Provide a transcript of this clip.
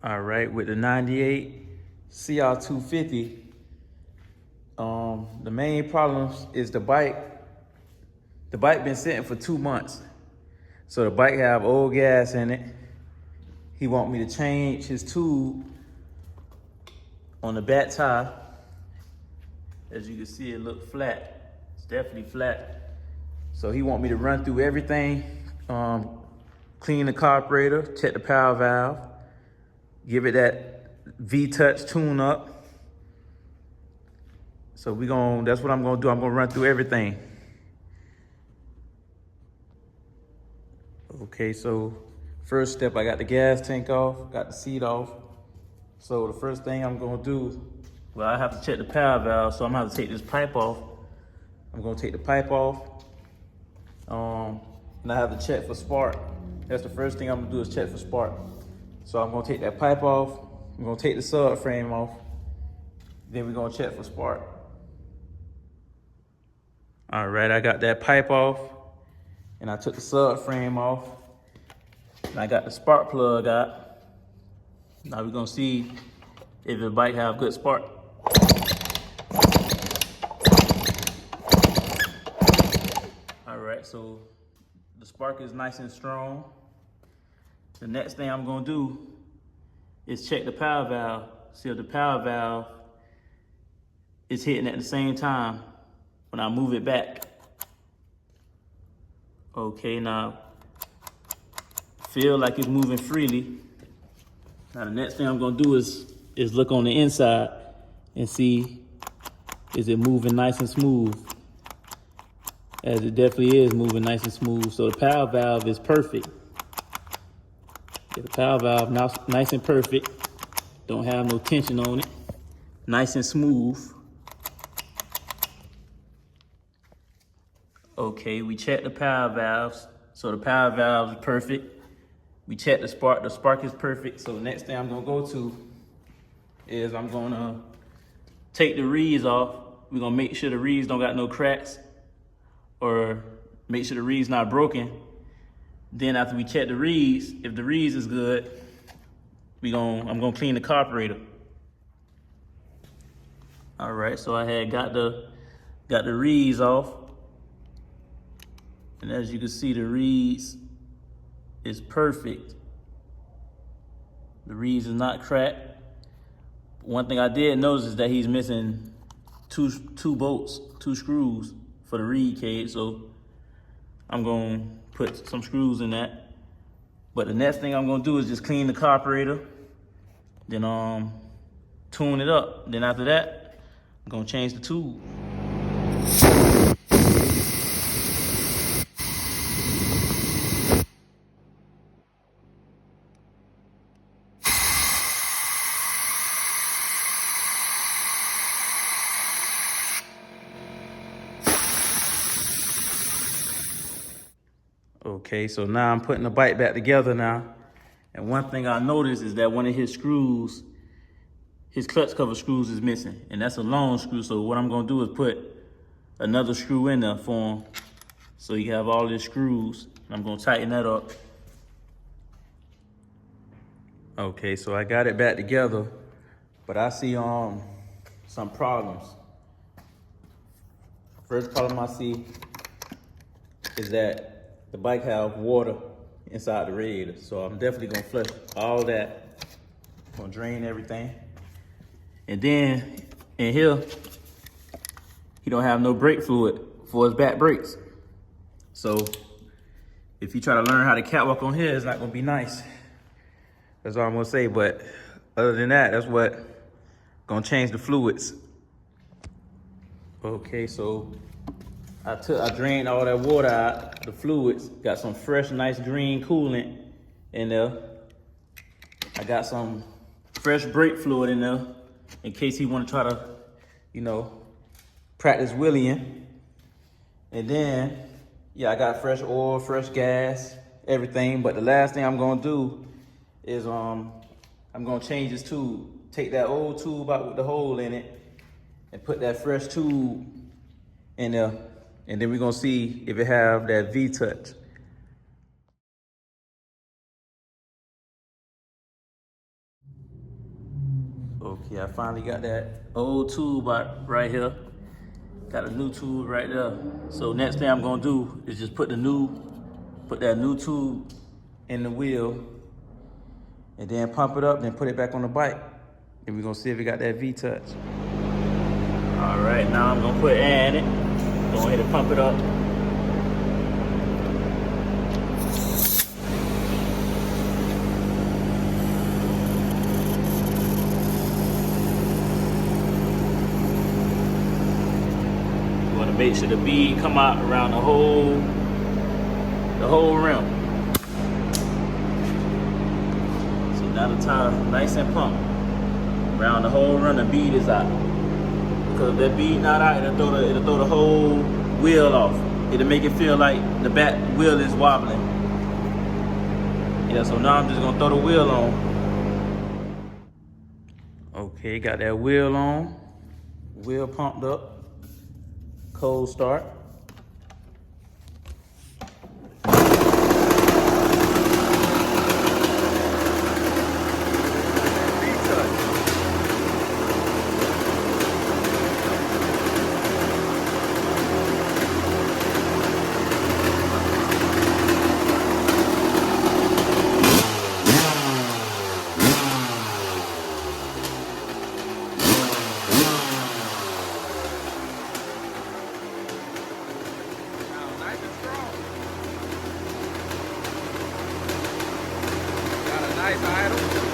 All right, with the 98 cr250, the main problem is the bike. The bike been sitting for 2 months. So the bike have old gas in it. He want me to change his tube on the back tire. As you can see, it look flat. It's definitely flat. So he want me to run through everything, clean the carburetor, check the power valve, give it that V-Touch tune up. So that's what I'm gonna do. I'm gonna run through everything. Okay, so first step, I got the gas tank off, got the seat off. So the first thing I'm gonna do, well, I have to check the power valve, so I'm gonna have to take this pipe off. I'm gonna take the pipe off, and I have to check for spark. That's the first thing I'm gonna do is check for spark. So I'm gonna take that pipe off, I'm gonna take the subframe off, then we're gonna check for spark. All right, I got that pipe off, and I took the subframe off, and I got the spark plug out. Now we're gonna see if the bike have good spark. All right, so the spark is nice and strong. The next thing I'm gonna do is check the power valve, see if the power valve is hitting at the same time when I move it back. Okay, now feel like it's moving freely. Now the next thing I'm gonna do is look on the inside and see, is it moving nice and smooth? As it definitely is moving nice and smooth. So the power valve is perfect. Get the power valve nice and perfect. Don't have no tension on it. Nice and smooth. Okay, we checked the power valves. So the power valve is perfect. We checked the spark is perfect. So the next thing I'm gonna go to is I'm gonna take the reeds off. We're gonna make sure the reeds don't got no cracks, or make sure the reeds not broken. Then after we check the reeds, if the reeds is good, I'm gonna clean the carburetor. All right, so I had got the reeds off. And as you can see, the reeds is perfect. The reeds is not cracked. One thing I did notice is that he's missing two bolts, 2 screws for the reed cage. So I'm gonna put some screws in that. But the next thing I'm gonna do is just clean the carburetor, then tune it up. Then after that, I'm gonna change the tube. Okay, so now I'm putting the bike back together now. And one thing I noticed is that one of his screws, his clutch cover screws is missing. And that's a long screw, so what I'm gonna do is put another screw in there for him, so he have all his screws. And I'm gonna tighten that up. Okay, so I got it back together, but I see some problems. First problem I see is that the bike have water inside the radiator. So I'm definitely gonna flush all that. I'm gonna drain everything. And then in here, he don't have no brake fluid for his back brakes. So if you try to learn how to catwalk on here, it's not gonna be nice. That's all I'm gonna say. But other than that, that's what gonna change the fluids. Okay, so I drained all that water out, the fluids, got some fresh, nice green coolant in there. I got some fresh brake fluid in there in case he wanna try to, practice wheeling. And then, yeah, I got fresh oil, fresh gas, everything. But the last thing I'm gonna do is I'm gonna change this tube. Take that old tube out with the hole in it and put that fresh tube in there. And then we're gonna see if it have that V-Touch. Okay, I finally got that old tube out right here. Got a new tube right there. So next thing I'm gonna do is just put that new tube in the wheel and then pump it up, then put it back on the bike. And we're gonna see if it got that V-touch. All right, now I'm gonna put air in it. Go ahead and pump it up. You wanna make sure the bead come out around the whole rim. So now the tire nice and pumped. Around the whole rim, the bead is out. Because if that bead not out, it'll throw the whole wheel off. It'll make it feel like the back wheel is wobbling. Yeah, so now I'm just gonna throw the wheel on. Okay, got that wheel on. Wheel pumped up. Cold start. Nice idle.